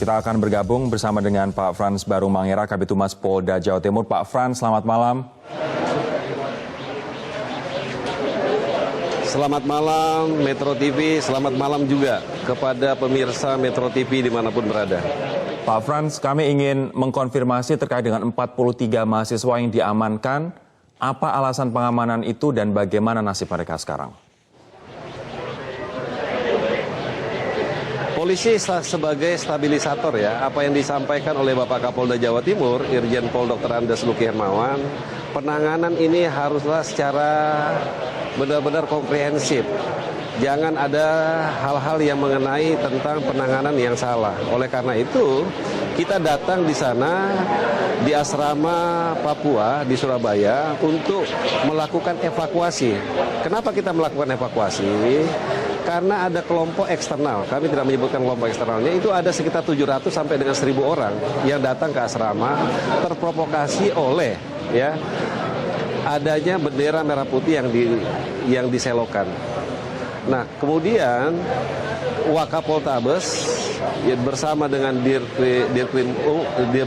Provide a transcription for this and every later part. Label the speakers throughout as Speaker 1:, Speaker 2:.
Speaker 1: Kita akan bergabung bersama dengan Pak Frans Barung Mangera, Kabid Humas Polda Jawa Timur. Pak Frans, selamat malam.
Speaker 2: Selamat malam Metro TV, selamat malam juga kepada pemirsa Metro TV dimanapun berada.
Speaker 1: Pak Frans, kami ingin mengkonfirmasi terkait dengan 43 mahasiswa yang diamankan. Apa alasan pengamanan itu dan bagaimana nasib mereka sekarang?
Speaker 2: Polisi sebagai stabilisator ya, apa yang disampaikan oleh Bapak Kapolda Jawa Timur, Irjen Pol Dr. Andes Luki Hermawan, penanganan ini haruslah secara benar-benar komprehensif. Jangan ada hal-hal yang mengenai tentang penanganan yang salah. Oleh karena itu, kita datang di sana, di asrama Papua, di Surabaya, untuk melakukan evakuasi. Kenapa kita melakukan evakuasi? Karena ada kelompok eksternal, kami tidak menyebutkan kelompok eksternalnya, itu ada sekitar 700 sampai dengan 1000 orang yang datang ke asrama, terprovokasi oleh ya adanya bendera merah putih yang diselokan. Nah, kemudian Wakapoltabes bersama dengan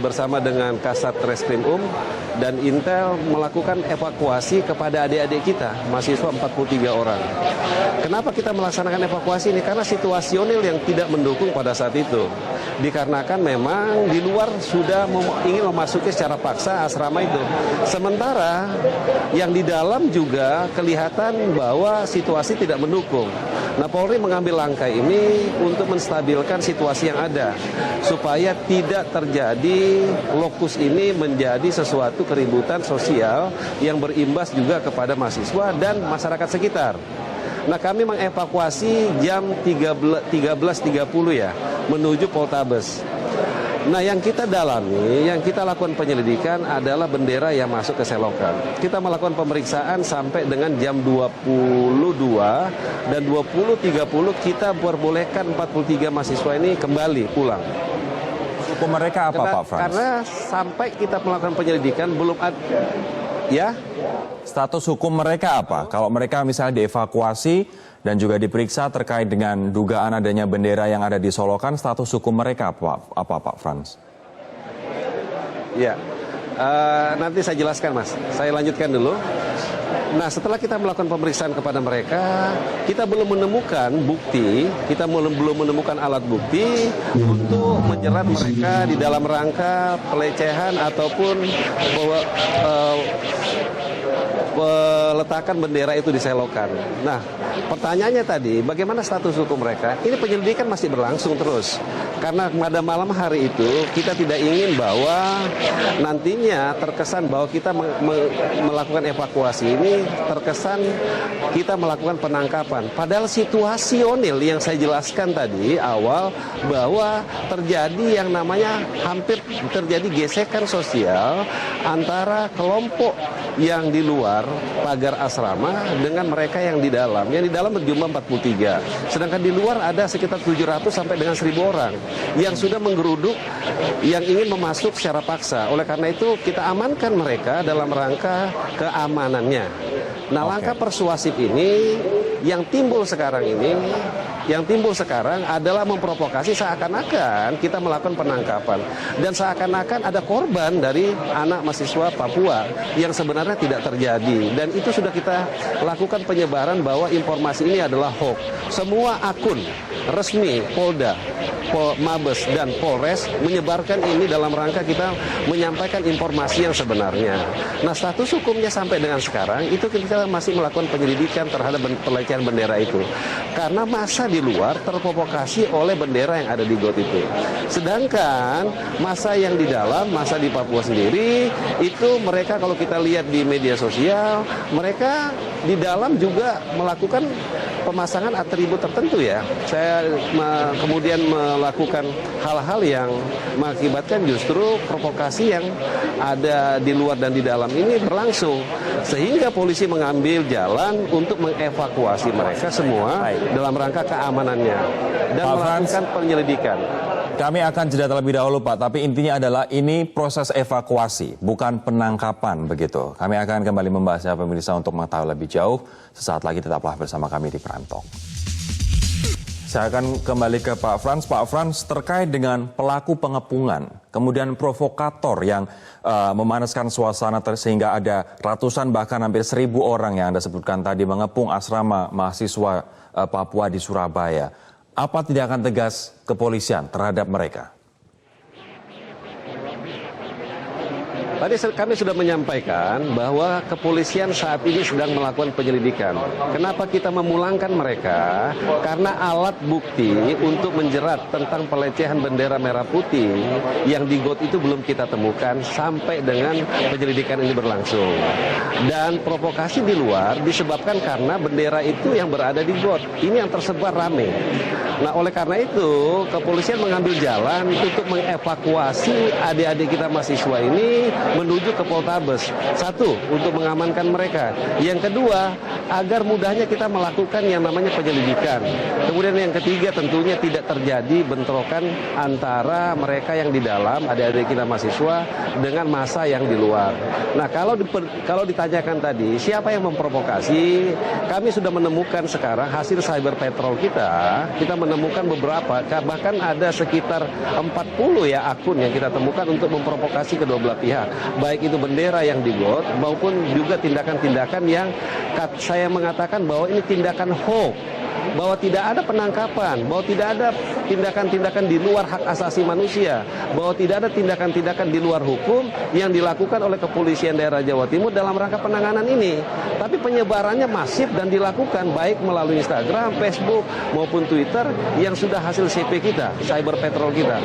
Speaker 2: bersama dengan Kasat Reskrim dan Intel melakukan evakuasi kepada adik-adik kita, mahasiswa 43 orang. Kenapa kita melaksanakan evakuasi ini? Karena situasional yang tidak mendukung pada saat itu. Dikarenakan memang di luar sudah ingin memasuki secara paksa asrama itu. Sementara yang di dalam juga kelihatan bahwa situasi tidak mendukung. Nah, Polri mengambil langkah ini untuk menstabilkan situasi yang ada supaya tidak terjadi lokus ini menjadi sesuatu keributan sosial yang berimbas juga kepada mahasiswa dan masyarakat sekitar. Nah, kami mengevakuasi jam 13.30 ya menuju Poltabes. Nah, yang kita dalami, yang kita lakukan penyelidikan adalah bendera yang masuk ke selokan. Kita melakukan pemeriksaan sampai dengan jam 22 dan 20.30 kita memperbolehkan 43 mahasiswa ini kembali pulang.
Speaker 1: Hukum mereka apa, Pak Frans?
Speaker 2: Karena sampai kita melakukan penyelidikan belum ada, ya.
Speaker 1: Status hukum mereka apa? Kalau mereka misalnya dievakuasi dan juga diperiksa terkait dengan dugaan adanya bendera yang ada di Solokan, status hukum mereka apa Pak Frans?
Speaker 2: Ya, nanti saya jelaskan Mas. Saya lanjutkan dulu. Nah, setelah kita melakukan pemeriksaan kepada mereka, kita belum menemukan bukti, kita belum menemukan alat bukti untuk menjerat mereka di dalam rangka pelecehan ataupun peletakan bendera itu di selokan. Nah, pertanyaannya tadi, bagaimana status hukum mereka? Ini penyelidikan masih berlangsung terus. Karena pada malam hari itu, kita tidak ingin bahwa nantinya terkesan bahwa kita melakukan evakuasi ini, terkesan kita melakukan penangkapan. Padahal situasional yang saya jelaskan tadi awal, bahwa terjadi yang namanya hampir terjadi gesekan sosial antara kelompok yang di luar pagar asrama dengan mereka yang di dalam. Yang di dalam berjumlah 43. Sedangkan di luar ada sekitar 700 sampai dengan 1000 orang yang sudah menggeruduk, yang ingin memasuk secara paksa. Oleh karena itu kita amankan mereka dalam rangka keamanannya. Nah, langkah persuasif ini yang timbul sekarang adalah memprovokasi seakan-akan kita melakukan penangkapan dan seakan-akan ada korban dari anak mahasiswa Papua yang sebenarnya tidak terjadi, dan itu sudah kita lakukan penyebaran bahwa informasi ini adalah hoax. Semua akun resmi Polda, Mabes dan Polres menyebarkan ini dalam rangka kita menyampaikan informasi yang sebenarnya. Nah, status hukumnya sampai dengan sekarang itu kita masih melakukan penyelidikan terhadap pelecehan bendera itu. Karena massa di luar terprovokasi oleh bendera yang ada di got itu. Sedangkan massa yang di dalam, massa di Papua sendiri, itu mereka kalau kita lihat di media sosial, mereka di dalam juga melakukan pemasangan atribut tertentu ya. Saya kemudian melakukan hal-hal yang mengakibatkan justru provokasi yang ada di luar dan di dalam ini berlangsung. Sehingga polisi mengambil jalan untuk mengevakuasi mereka semua dalam rangka keamanannya dan melakukan penyelidikan.
Speaker 1: Kami akan jeda terlebih dahulu Pak, tapi intinya adalah ini proses evakuasi, bukan penangkapan begitu. Kami akan kembali membahasnya pemirsa untuk mengetahui lebih jauh. Sesaat lagi tetaplah bersama kami di Prime Talk. Saya akan kembali ke Pak Frans. Pak Frans, terkait dengan pelaku pengepungan, kemudian provokator yang memanaskan suasana sehingga ada ratusan bahkan hampir 1.000 orang yang Anda sebutkan tadi mengepung asrama mahasiswa Papua di Surabaya. Apa tidak akan tegas kepolisian terhadap mereka?
Speaker 2: Tadi kami sudah menyampaikan bahwa kepolisian saat ini sedang melakukan penyelidikan. Kenapa kita memulangkan mereka? Karena alat bukti untuk menjerat tentang pelecehan bendera merah putih yang di got itu belum kita temukan sampai dengan penyelidikan ini berlangsung. Dan provokasi di luar disebabkan karena bendera itu yang berada di got. Ini yang tersebar rame. Nah, oleh karena itu, kepolisian mengambil jalan untuk mengevakuasi adik-adik kita mahasiswa ini menuju ke Poltabes. Satu, untuk mengamankan mereka. Yang kedua, agar mudahnya kita melakukan yang namanya penyelidikan. Kemudian yang ketiga, tentunya tidak terjadi bentrokan antara mereka yang di dalam, adik-adik kita mahasiswa, dengan massa yang di luar. Nah, kalau ditanyakan tadi, siapa yang memprovokasi? Kami sudah menemukan sekarang hasil cyber patrol kita menemukan beberapa, bahkan ada sekitar 40 ya akun yang kita temukan untuk memprovokasi kedua belah pihak. Baik itu bendera yang digot maupun juga tindakan-tindakan yang saya mengatakan bahwa ini tindakan hoax, bahwa tidak ada penangkapan, bahwa tidak ada tindakan-tindakan di luar hak asasi manusia, bahwa tidak ada tindakan-tindakan di luar hukum yang dilakukan oleh kepolisian daerah Jawa Timur dalam rangka penanganan ini. Tapi penyebarannya masif dan dilakukan baik melalui Instagram, Facebook maupun Twitter yang sudah hasil CP kita, cyber patrol kita.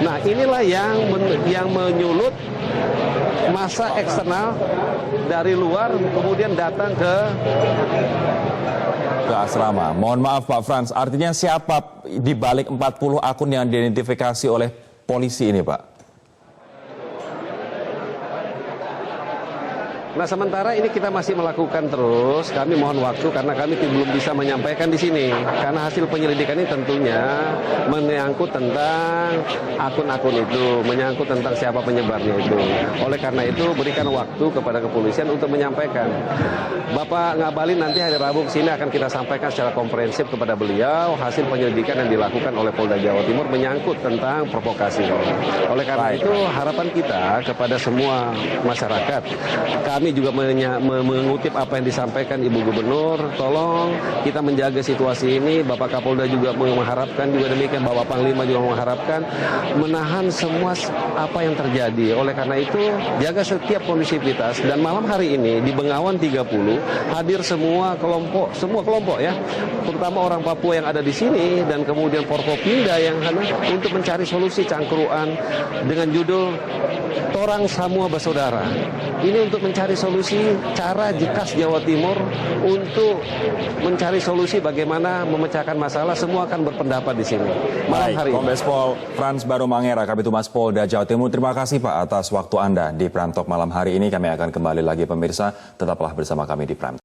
Speaker 2: Nah, inilah yang menyulut massa eksternal dari luar kemudian datang ke
Speaker 1: asrama. Mohon maaf Pak Frans, artinya siapa di balik 40 akun yang diidentifikasi oleh polisi ini, Pak?
Speaker 2: Nah, sementara ini kita masih melakukan terus. Kami mohon waktu karena kami belum bisa menyampaikan di sini. Karena hasil penyelidikan ini tentunya menyangkut tentang akun-akun itu, menyangkut tentang siapa penyebarnya itu. Oleh karena itu, berikan waktu kepada kepolisian untuk menyampaikan. Bapak Ngabalin nanti hari Rabu ke sini akan kita sampaikan secara komprehensif kepada beliau hasil penyelidikan yang dilakukan oleh Polda Jawa Timur menyangkut tentang provokasi. Oleh karena itu, harapan kita kepada semua masyarakat, kami juga mengutip apa yang disampaikan Ibu Gubernur, tolong kita menjaga situasi ini. Bapak Kapolda juga mengharapkan, juga demikian Bapak Panglima juga mengharapkan menahan semua apa yang terjadi. Oleh karena itu, jaga setiap kondisivitas dan malam hari ini di Bengawan 30 hadir semua kelompok ya, terutama orang Papua yang ada di sini dan kemudian Forkopimda yang untuk mencari solusi cangkruan dengan judul Torang Samua Bersaudara. Ini untuk mencari solusi cara khas Jawa Timur untuk mencari solusi bagaimana memecahkan masalah. Semua akan berpendapat di sini. Malam hari ini.
Speaker 1: Kombes Pol Frans Barumangera, Kabid Humas Polda Jawa Timur. Terima kasih Pak atas waktu Anda di Prime Talk malam hari ini. Kami akan kembali lagi pemirsa. Tetaplah bersama kami di Prime Talk.